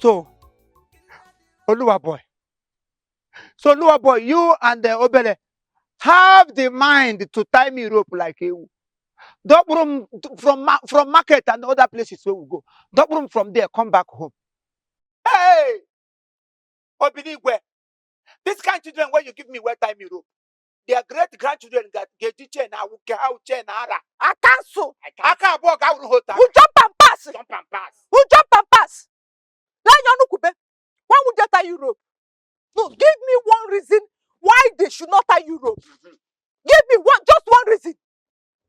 So, Oluwa boy. So, Oluwa boy, you and the Obele have the mind to tie me rope like you. From market and other places where we go. Double from there, come back home. Hey! Obinigwe. This kind of children where you give me where time you rope. Their great grandchildren got get chain. I will get out chain. I cancel. I can't walk out. Who jump and pass? Jump and pass. Who jump and pass? Why would they tie you rope? No, give me one reason why they should not tie you rope. Give me just one reason.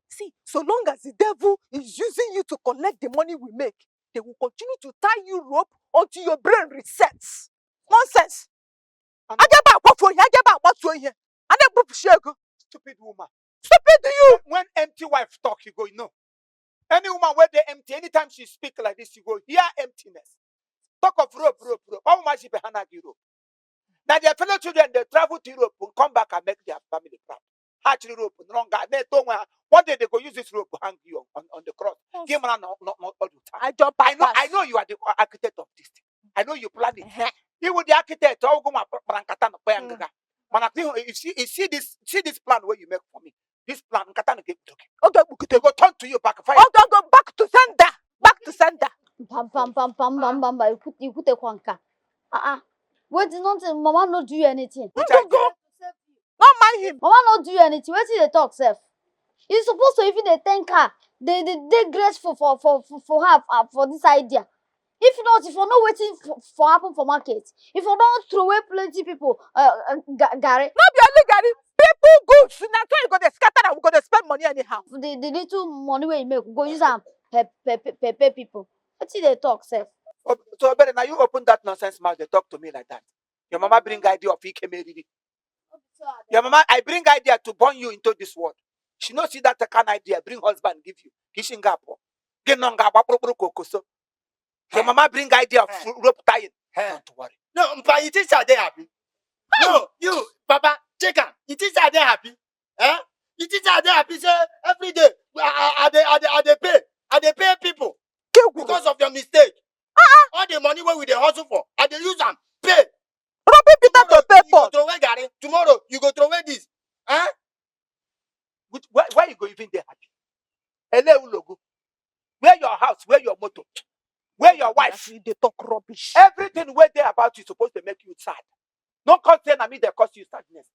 See, so long as the devil is using you to collect the money we make, they will continue to tie you rope until your brain resets. Nonsense. Stupid woman. Stupid to you. When empty wife talk, you go, no. Any woman where they empty, anytime she speak like this, you go, hear emptiness. Talk of rope. How much she behind rope? Now their fellow children, they travel to Europe and come back and make their family proud. Hatch rope, longer. One day they go use this rope to hang you on the cross. Yes. I know you are the architect of this thing. I know you plan it. You were the architect. You see this plan where you make for me. This plan, okay, they go turn to you back. Fire. Oh, go back to sender. Back to sender. You put a kwanka. Wait, not Mama not do anything. Go. Not mind him. Mama not do anything. Wait till they talk, self. You're supposed to even they thank her. They grateful for her for this idea. If not, if you're not waiting for happen for market, if you don't throw away plenty people, Gary. Not be only Gary. People good. So now you go to scatter and we go to spend money anyhow. The little money where you make, go use them pay people. What till they talk, self. So better now you open that nonsense mouth. They talk to me like that. Your mama bring idea of Ikemeri. Your mama, I bring idea to born you into this world. She knows see that kind of idea. Bring husband, give you. Kishingapo. Your mama bring idea of rope tying. Don't worry. No, but it is are they happy? No, you, Papa, check out. It is are they happy? Eh? It is are they happy? Say every day. Are they pay people because of your mistake? All the money where we they hustle for, and they use them pay. To pay for. Throw away Gary. Tomorrow you go throw away this. Huh? Where you go even there happy? Where your house? Where your motor? Where your wife? They talk rubbish. Everything where they about you supposed to make you sad. No content I mean they cause you sadness.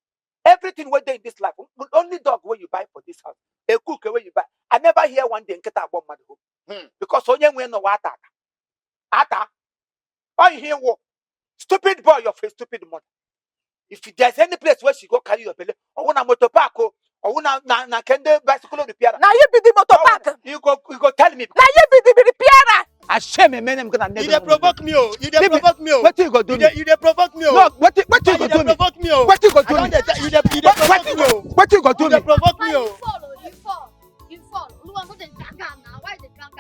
Everything where they in this life, only dog where you buy for this house, a cook where you buy. I never hear one day get about money home. Because only when no water. Ata. Why you hear what? Stupid boy, your face, stupid mother. If there's any place where she go carry your belly, or when a motor park, or when na kende bicycle repair. Now you be the motor park. You go tell me. Now you be the repairer. I shame a man. I'm gonna never. You dey provoke me, oh. You dey provoke me, oh. What you go do? You dey provoke me, oh. No, what you go do? Provoke me, oh. What you go do? You dey provoke me, oh. What you go do? You dey provoke me, oh. You fall. Look, I'm going to drag now. Why the drag?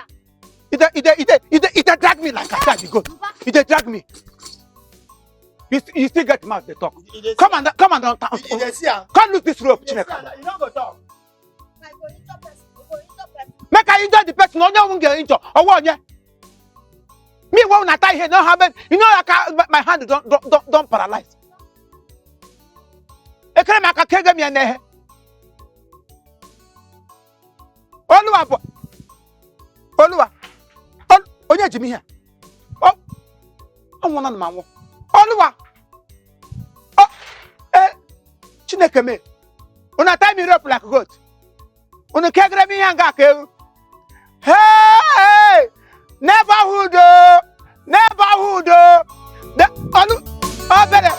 It drag me like I said. You go. It drag me. You still get mouth they talk. Come on, come lose this rope. You don't go talk. Make I enjoy the person. No one get injured. Or what? Yeah. Me when I tie here, no happen. You know, I can't. My hand don't paralyze. I can't make a keg me and there. Oluwa. Onye Jimmy here. Oh, I'm one of my mom. Oluwa. Oh, Chineke me. Una tie me rope like a goat. Una kegre me hanga ke. Hey! Neverhood. The Olu. Oh, better.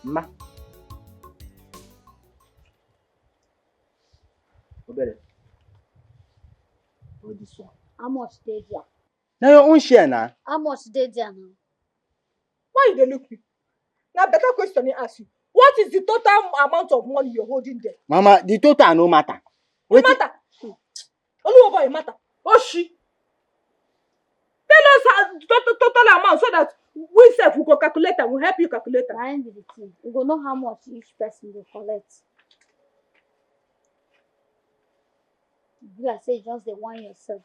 Ma. Obere. What this one? How much did you? Now your own share now. How much did you now? Why you look me? Now better question I ask you. What is the total amount of money you're holding there? Mama, the total no matter. It matter. Only over it matter. Oh she. Tell us the total amount so that we self we go calculate and we help you calculate. Na end be the thing. We go know how much each person will collect. You like say you just the one yourself.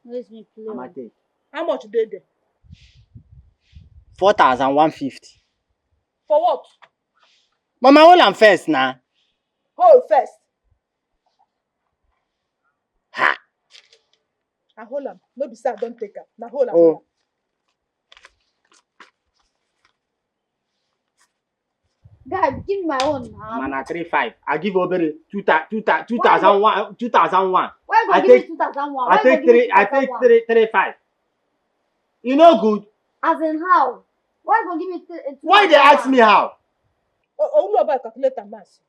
Let me play. Mama take. How much dey there? 4,150. For what? Mama, hold am first now. Hold first. Ha! I hold am. No be say I don't take am. Now hold am. Oh. Guy, give me my own now. Mana 3,500. I give Obere 2,001. 2,001. Why you I go give take- me 2,001? I take 3,500. You know good. As in how? Why you go give me 2,001? Why they ask me how? Oh, no about calculate am mass.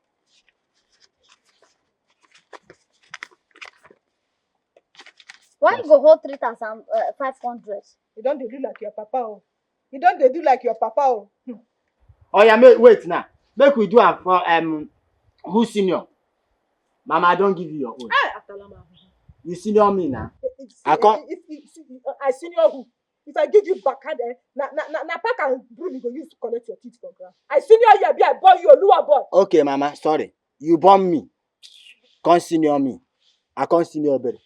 Why you go hold 3,500? You don't do like your papa. Oh. You don't do like your papa. Oh. Oh yeah, wait now. Make we do am for who senior? Mama, I don't give you your own. Hey, Atalama. You senior me now. I I senior who? If I give you backhand, na pack and broom you go use to collect your teeth for ground. I senior you, I boy you, Oluwa boy. Okay, Mama, sorry. You born me. Come senior me. I come senior Obere.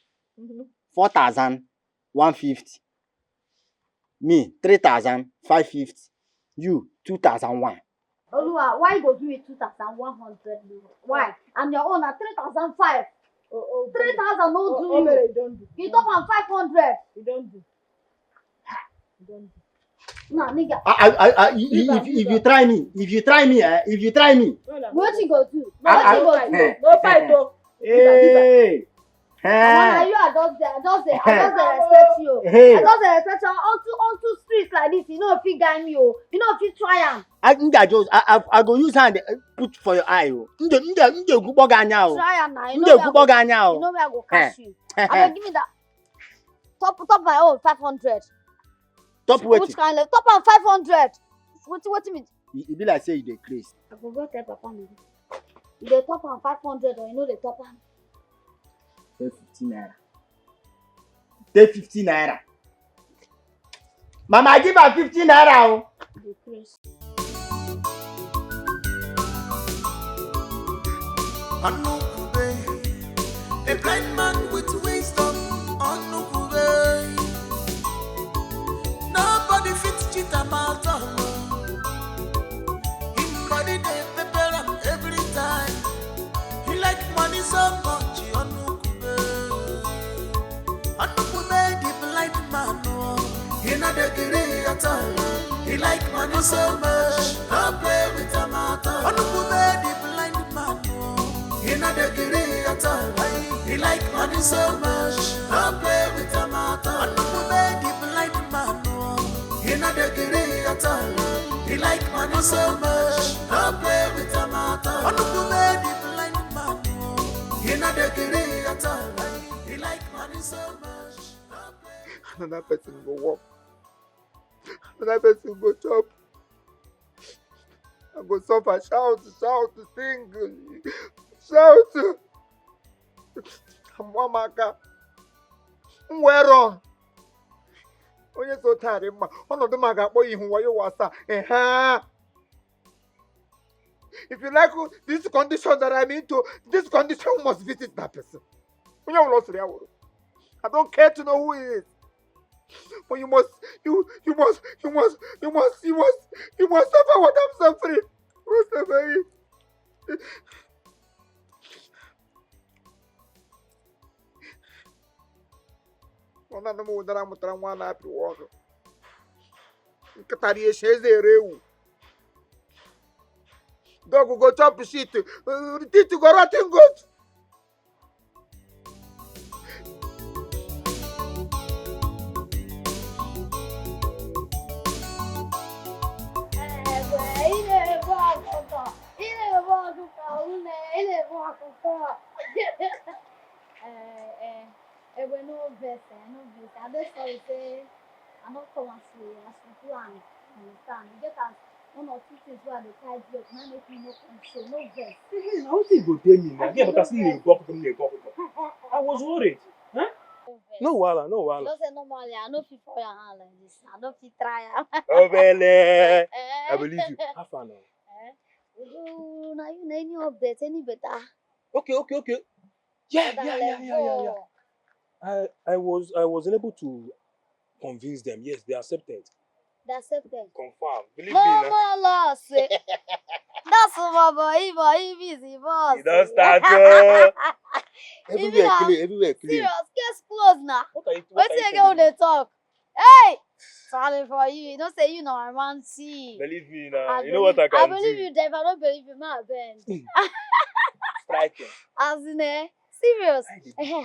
4,150. Me 3,550. You 2,001. Oluwa, why you go give me 2,100? Why? And your own at 3,500. 3,000 no do you. You don't do. You talk on 500. You don't do. You don't do. Nah, nigga. If you try me, What you go do? No fight, no fight, oh. Hey. Now you are just there. I just respect you. Hey. I just respect you. Onto streets like this, you know if you guide me, oh. You know if you try am. I go use hand put for your eye. Try Try am now. You know where I go catch you. I will give me that. Top my own 500. Top Which waiting. kind of top on 500? What me? It be like say you dey craze. I go go tell Papa me. You dey top on 500 or you know the top on? Take 15 naira. Take 15 naira. Mama, give her 15 naira. Oh. The craze. A blind man with wisdom. Nobody fits cheat about him body they prepare him every time. He like money so much. Anukube the blind man. He not the agree at all. He like money so much. Don't play with him at all. Anukube the blind man. He not the agree at all. He like money so much. Don't play with him at all. Anukube the blind man. He not the agree at all. He like money so much. Don't play with him at all. Anukube the blind man. He not the agree at all. He like money so much. Another person go walk. Another person go chop. I go suffer, shout, sing, shout. Mwamaka. Mwero. Onye so tired mma. Ọnọdụ m ga-akpọ ihu wayo wasa. If you like this condition that I'm into, this condition must visit that person. Onye ọbụla ọ sịrị ya wụrụ. I don't care to know who he is. But you must suffer what I'm suffering. You must suffer it. Ona no mo dara mutara nwa na api wono. Nkatari esheze erewu. Dog go chop shit. Titi go rotten goat. No verse. I just sorry say I not come as we plan. Understand? You get as one or two things where they tie you up, now make me no control, no verse. How did you go tell me now? Yeah, because you go. I was worried. Huh? No wahala, no wahala. Don't say normally, I know fit for your hand like this. I don't fit try. Obele. I believe you. Have fun now. Now you know any update, any better. Okay. Yeah. I was unable to convince them. Yes, they accepted. They accepted. Confirm. Believe No me now. more loss. That's my boy. He is the boss. You don't start. Everywhere clear. Serious. Case closed now. What are you Wait till you get when they talk. Hey! Sorry for you. You don't say you know I'm man. See. Believe me now. You know what I can do. I believe you, Dave. I don't believe you, my bend. Striking. As in, serious.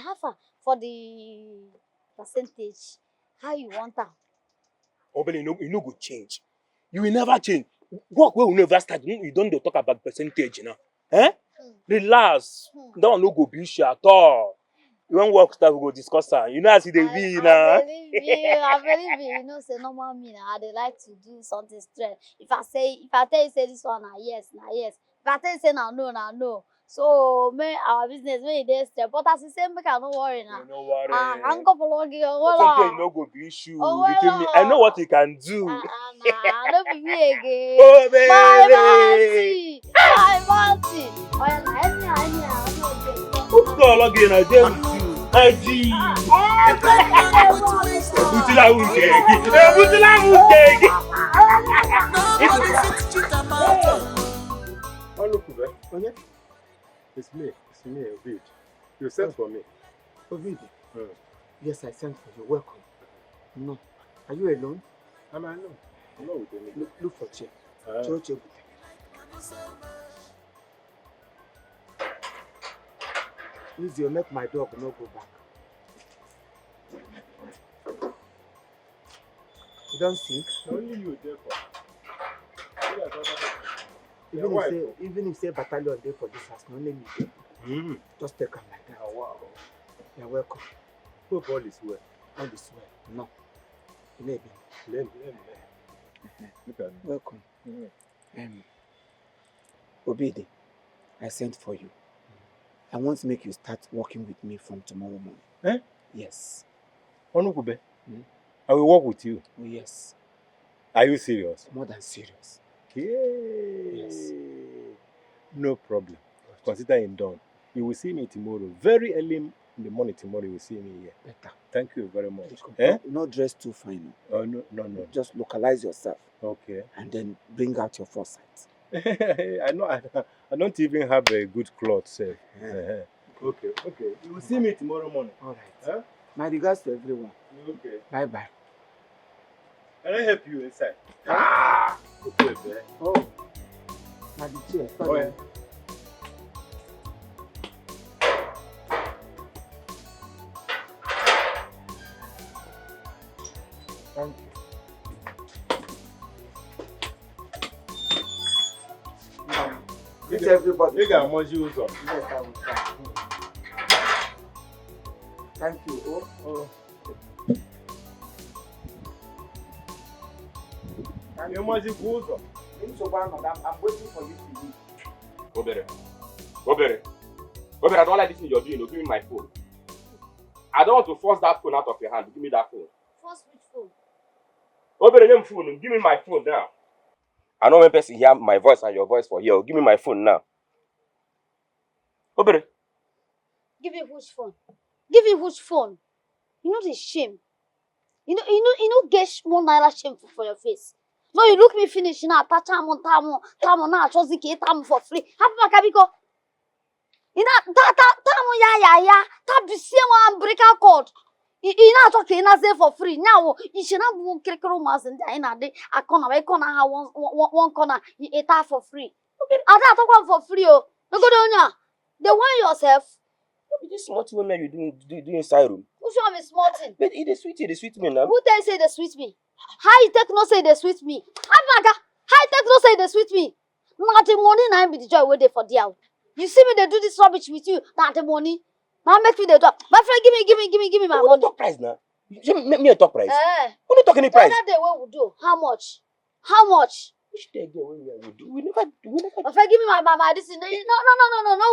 How far for the percentage? How you want that? Obele, you no go change. You will never change. Work will never start. You don't talk about percentage now. Relax. That one no go be issue at all. When work start, we go discuss that. You know as they be now. I believe you. You know, say normal me now. They like to do something straight. If I tell you say this one, yes. If I tell you say no. So, our business, they straight. But as you say, make I no worry now. No worry. I'm going to percentage no go be issue between me. I know what you can do. Nah, don't be me again. Oh, baby. My auntie. Oh, yeah, Who's call again? I dare with you. Maggi. Butila Unkegi. Oh, look, Oye. It's me, Ovid. You sent for me. Ovid. Yes, I sent for you. Welcome. No. Are you alone? I'm alone. I'm not with anyone. Look for chair. Chair. Please, you make my dog not go back. You don't think? Only you, Therefor. Even if say battalion there for this house, only me there. Just take them like that. Oh, wow. You're welcome. Hope all is well. All is well. No. Maybe. Let Look at me. Welcome. Obede, I sent for you. I want to make you start working with me from tomorrow morning. Yes. Onukube, I will work with you. Oh, yes. Are you serious? More than serious. Yes. No problem. Consider it done. You will see me tomorrow. Very early in the morning tomorrow, you will see me here. Better. Thank you very much. Not dress too fine. Oh, no. Just localize yourself. Okay. And then bring out your foresight. I know. I don't even have a good cloth, sir. Okay. You will see me tomorrow morning. All right. My regards to everyone. Okay. Bye. Can I help you inside? Okay, man. Oh. My chair. Oh, yeah. Thank you. Greet everybody. You got more shoes on. Yes, I will try. Thank you. Oh. You must be good. I'm waiting for you to leave. Obere, I don't like this thing you're doing. Give me my phone. I don't want to force that phone out of your hand. Give me that phone. Force which phone? Obere, name phone. Give me my phone now. I know when person hear my voice and your voice for here. Give me my phone now. Obere. Give me which phone? You know the shame. You know get 1 naira shame for your face. No, you look me finish now. Tamo now. Choosing ke tamo for free. Happy Makabiko. Ina tamo ya. Tab the same one breaker cord. Ina talking na say for free. Now you should not go kirikiro mas and ina de a corner have one corner. You eat that for free. Okay. I talk one for free. Oh, no go down. The one yourself. This small thing when you do inside room. Who show me small thing? But it is sweet me now. Who tell you say they sweet me? How you take no say they sweet me? How you take no say they sweet me? Not the money now be the joy wait there for the out. You see me they do this rubbish with you. Not the money. Now make me the talk. My friend, give me my money. Talk price now. You make me a talk price. Eh. Who don't talk any price? That day what we do? How much? Which day again when we do? We never. Ofe, give me my this thing. No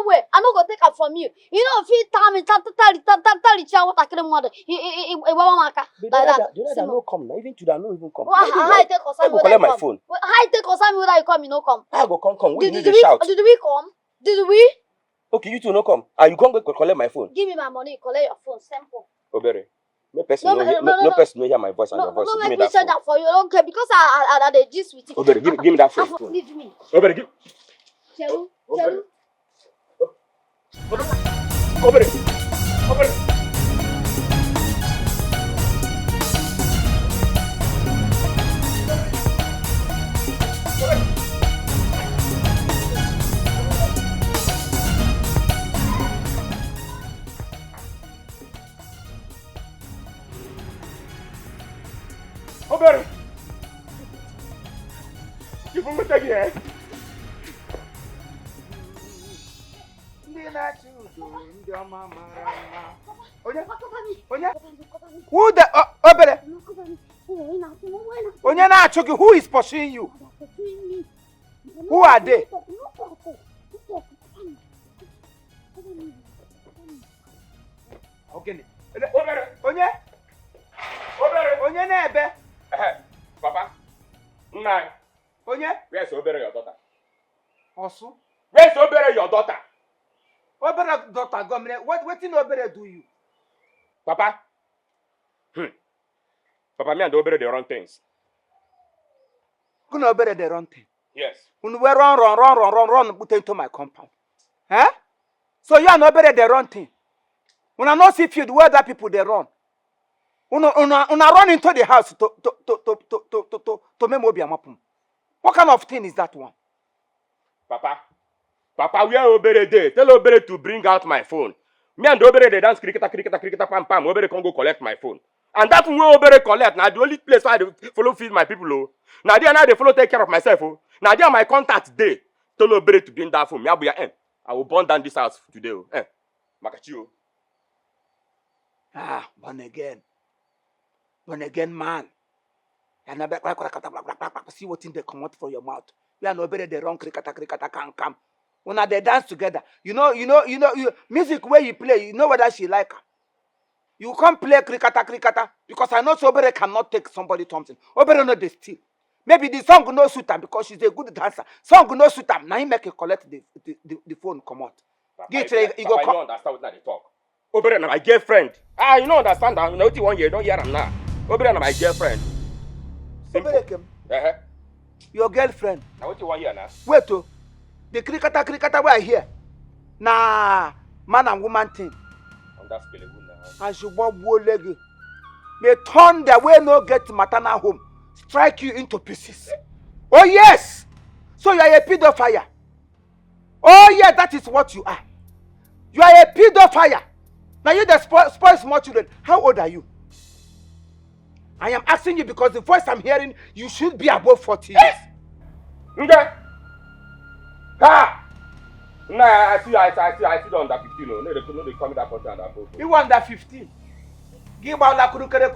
way. I'm not gonna take it from you. You know, if you tell me, tell what I can't mother. Like that. The no come now. Even today, I no even come. How I take I go collect my phone. How I take Osami whether you come, you no come. I go come. We need Did to shout. we come? Did we? Okay, you two no come. And you come go collect my phone. Give me my money. Collect your phone. Simple. Obere. No person no hear my voice and your voice. No, Give me let me say that for you. I don't care because I the gist with you. Obere, give me that phone. Leave me. Obere, give. Cheru. Obere. Obere. You put me here. Who the Obere? Onye na-achụ who is pursuing you? Who are they? Okay. Obere. Onye na-ebe? Papa. Nna. Onye? Where's Obere your daughter? Osu? Where's Obere your daughter? Obere daughter government. What did Obere do you? Papa. Papa, me and Obere they run things. Kuna Obere they run things. Yes. When we run, put into my compound. Huh? So you and Obere they run things. When I not see field where other people they run. Una run into the house to make Mobi Amapum. What kind of thing is that one? Papa, where Obere dey? Tell Obere to bring out my phone. Me and Obere they dance cricket, pam. Obere can go collect my phone. And that way Obere collect. Now the only place where I follow feed my people. Oh. Now they follow take care of myself. Oh. Now they are my contact day. Tell Obere to bring that phone. Me I will burn down this house today. Oh. Makachi. Ah, born again man. And see what thing they come out from your mouth. You are Obere they run cricket come. When they dance together, you know, music where you play, you know whether she like her. You can't play cricketa because I know Obere cannot take somebody Thompson. Obere no they steal. Maybe the song no suit her because she's a good dancer. Song no suit her. Now he make her collect the phone come out. You don't understand what they talk. Obere na my girlfriend. You don't understand that. You know what 1 year, don't hear him now. Obere na my girlfriend. Obere came. Your girlfriend. Now what 1 year now? Wait oh. The cricketa where I hear. Nah, man and woman thing. And that's Pelegun now. As you bob leg. May thunder where no get maternal home. Strike you into pieces. Oh yes. So you are a pedophile. Oh yeah, that is what you are. You are a pedophile. Now you the spoil small children. How old are you? I am asking you because the voice I'm hearing, you should be above 40 years. Okay. Ha! Nah, I see under 15. No, they call me that 40 and above. You under 15. Give out la kurukere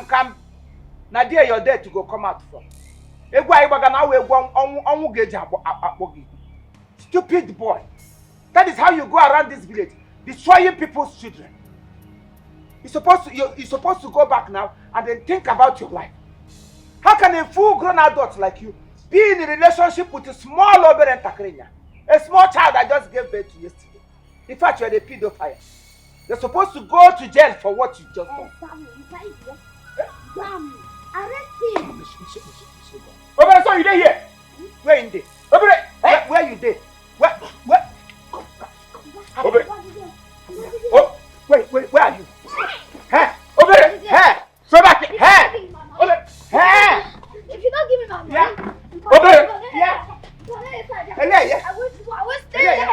come. Now there you're there to go come out from. Stupid boy. That is how you go around this village, destroying people's children. You're supposed to go back now and then think about your life. How can a full-grown adult like you be in a relationship with a small Obere Takrenya? A small child I just gave birth to yesterday. In fact, you're a pedophile. You're supposed to go to jail for what you just done. Arrest him. Obere, so you dey here? Where in there? Obere, where you there? Where? Obere. Oh, wait, where are you? Hey, Obere, hey, so back, hey, Obere, hey. If you don't give me my money, Yeah. Obere. Yeah. I will stay there.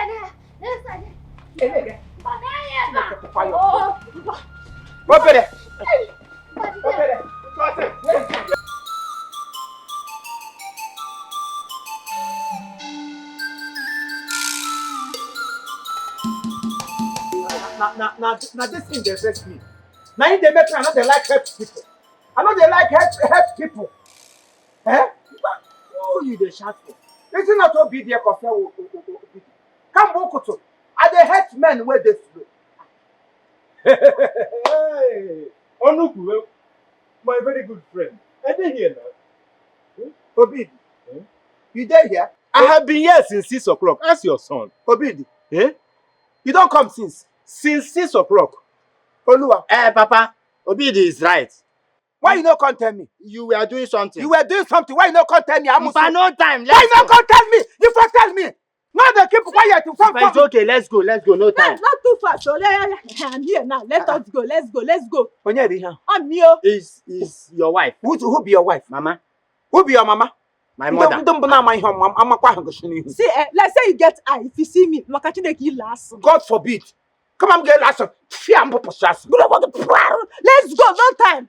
Obere. Now this thing they vex me. Now they make me I know they like help people. I know they like help people. Eh? Who you the shout for? It's not obedient because come walk to. I they hate men where they slow. Hey, Onuku, my very good friend. I didn't hear now. Obedi. You there here? I have been here since 6 o'clock. Ask your son. Obedi. Eh? You don't come since. Since 6 o'clock. Oluwa. Papa, Obidi is right. Why you not come tell me? You were doing something. You were doing something. Why you not come tell me? I'm But no time. Why you not come tell me? You first tell me. Now they keep quiet. But it's okay. Let's go. No time. Not too fast. So I'm here now. Let us go. Let's go. Onyedi, I'm here. Is your wife? who be your wife? Mama? Who be your mama? My mother. Don't be my home. I'm See, let's say you get eye. If you see me, last. God forbid. Come on, get last. Let's go. No time.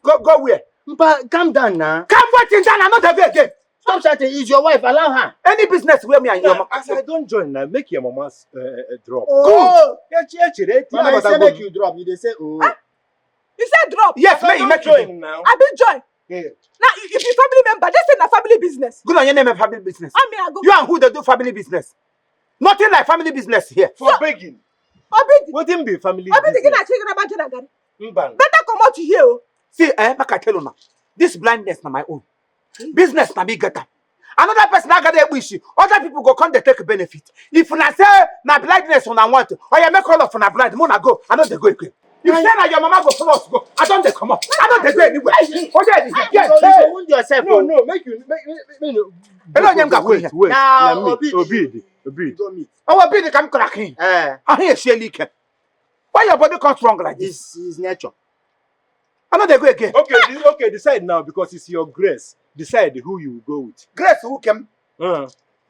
Go where? But calm down now. Come waiting down. I'm not there again. Stop shouting. Is your wife? Allow her. Any business where me and your mama. As I don't join now, make your mama's drop. Oh. Good. Mama, you say make you drop. You they say oh. Huh? You said drop. Yes, I make join you now. I be join. Yeah. Now if you family member, they say na family business. Good on your name of family business. I go. You and who they do family business? Nothing like family business here. For begging. Obidi. Wouldn't be family Obidi business. na chicken about Jenagari. Mbang. Better come out here. See, make I tell you now. This blindness na my own. Business na me get am. Another person na get a wish. Other people go come they take benefit. If una say na blindness una want, or you make all of una blind, mona go. I know they go again. If say na your mama go follow us go, I don't they come up. I don't they go anywhere. You wound yourself. No, make you. Hello, nyam ga Wait. Now, Obidi. Go meet. Oh, be the come cracking. I hear she leaking. Why your body come strong like this? It's nature. I know they go again. Okay, decide now because it's your grace. Decide who you will go with. Grace who came?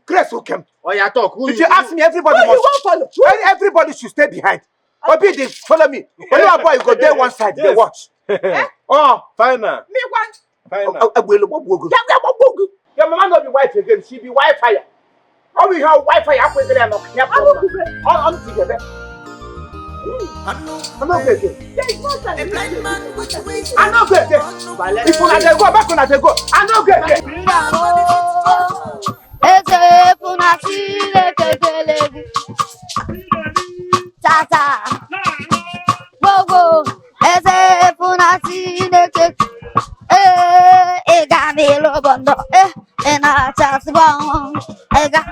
Grace who came? Oh, you talk. Who If you ask me, everybody Who you must won't follow? everybody should stay behind. Obi, they follow me. Only a boy go there one side, they Yes. watch. Oh, Final. Me want. your mama not be wife again, she be Wi-Fi. How we have Wi-Fi halfway there and I'm together. I'm not good again. A blind man which ways I'm not good again. If you let go, back on that go. I'm not good again. Ese funasile kekelegu. Tata. Bogo. Ese funasile kek. Egamilo bondo. Ena chasbon. Ega.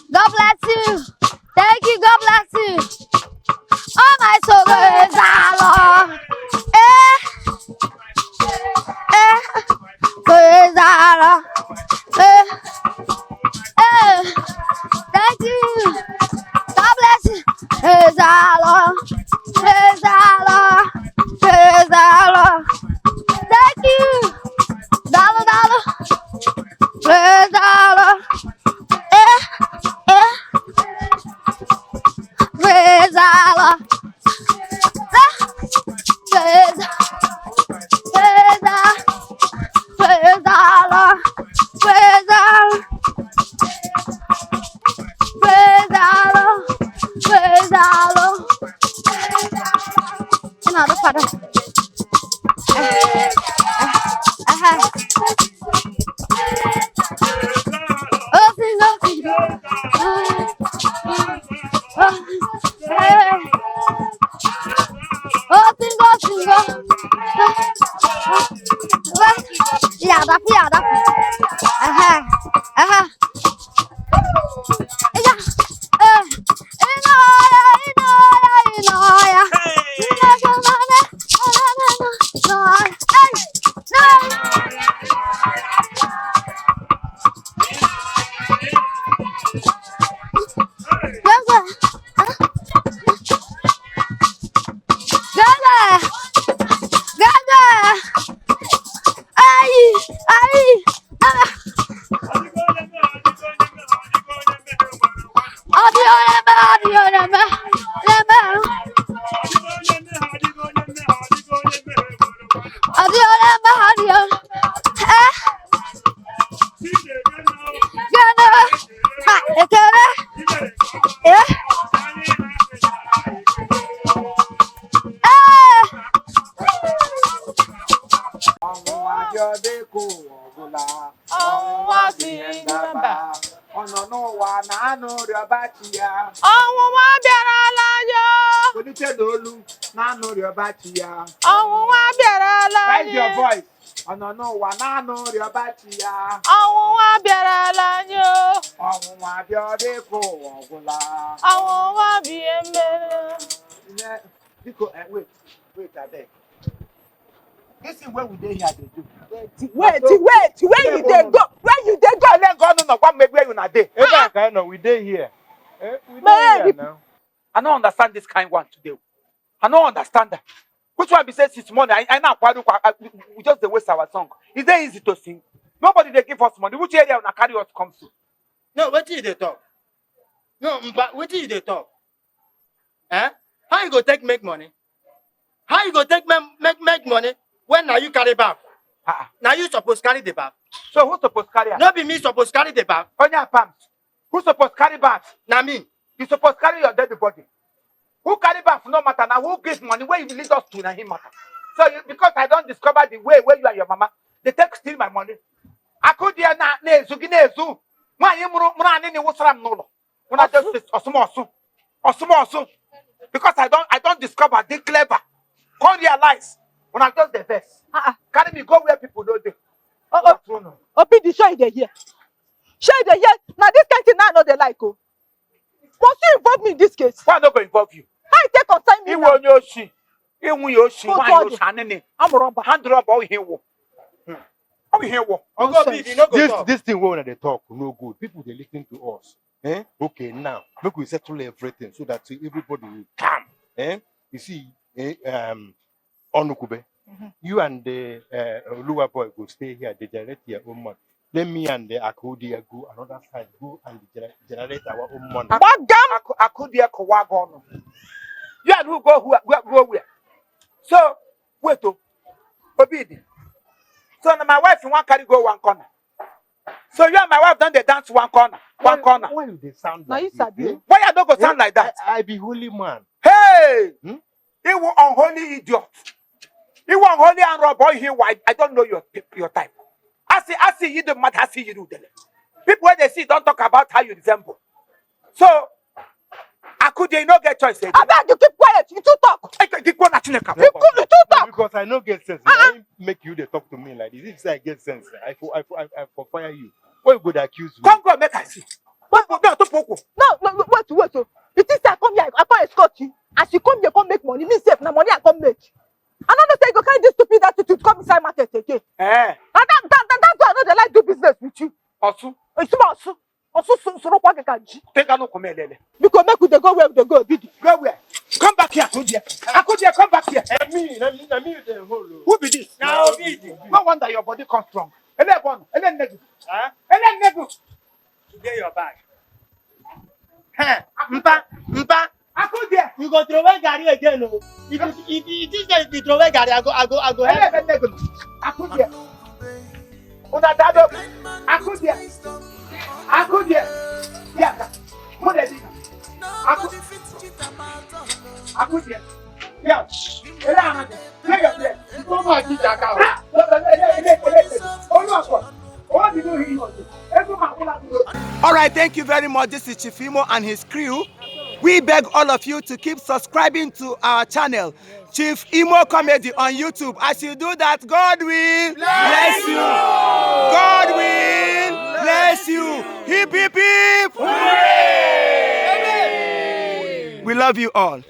God bless you. Thank you. God bless you. Oh my soul is Allah. Praise Allah. Thank you. God bless you. Praise Allah. Praise Allah. Praise Allah. Thank you. Dollar. Praise Allah. Praise Allah. Praise Allah. Praise Allah. Praise Allah. Praise Allah. Praise Allah. Another father. Raise your voice. Ọnọnụwa na-anụ rịọbachi ya. Ọnwụnwa abịarala anyị o. Ọnwụnwa bịa dịka ụwa ọgwụla. Ọnwụnwa bụ ihe mere. Biko, wait, abeg. This is where we dey here dey do. Wait, where you dey go? Where you dey go? Let go no kwa maybe where you na dey. Eba ka no, we dey here. We dey here now. I don't understand this kind one today. I don't understand that. Which one be say since morning? I now we just dey waste our song. Is it easy to sing? Nobody dey give us money. Which area una carry us come to? No, what you dey talk? No, but what you dey talk? Eh? How you go take make money? How you go take make money when now you carry bag? Now you supposed carry the bag. So who supposed carry am? No be me supposed carry the bag. Onya palms. Who supposed carry bags? Na me. You supposed carry your dead body. Who carry bags no matter. Now who gives money where you lead us to na him matter. So because I don't discover the way where you and your mama, they take steal my money. I could hear na nezu. Why you murani ni wusram nolo? When I just osumo. Because I don't discover they clever. Can't realize when I just the best. Carry me go where people don't do. Open show you dey here. Show you dey here. Now this kind thing I know they like. Oh. Must you involve me in this case? Why not go involve you? How you take concern me now? I'm a robber. Hand robber. This thing when they talk no good. People they listen to us. Eh? Okay, now look, we settle everything so that everybody will come. Eh? You see, Onukube, you and the Lua boy go stay here. They generate your own money. Let me and the Akudia go another side, go and generate our own money. Akudia Kawagono. You and who go where? So wait to Obidi. So now my wife in one carry go one corner. So you and my wife done the dance one corner. One corner. Why do they sound Now like you sabi. this? Why you don't go sound like that? I be holy man. Hey! You unholy idiot. You unholy and robber here. Why? I don't know your type. I see you the matter. I see you do. People when they see don't talk about how you resemble. So I could not get choice. I beg you keep quiet. You too talk. You too talk. Because I no get sense. I make you they talk to me like this. If I get sense, I for fire you. Why you would accuse me? Come go make I see. No, wait. You think I come here, I come escort you. As you come here, come make money. Me safe, na money I come make. I don't say you carry this stupid attitude come inside market again. Eh. And that's why I know they like do business with you. Osu. Take a look at me, Lele. Because make we dey go where we dey go, Bidi. Go where? Come back here, Akudia, come back here. Me, the whole. Who be this? Now Obidi. No wonder your body comes strong. Ele negu. To get your bag. Huh? Mpa. Akudia. You go throw away Gary again, no? If you throw away Gary, I go help. Ele negu. Akudia. Una dado. Akudia. Yeah. What is it? Akudia. Yeah. All right, thank you very much. This is Chief Imo and his crew. We beg all of you to keep subscribing to our channel, Chief Imo Comedy on YouTube. As you do that, God will bless you. God will bless you. Hip, hip, hip. Hooray! We love you all.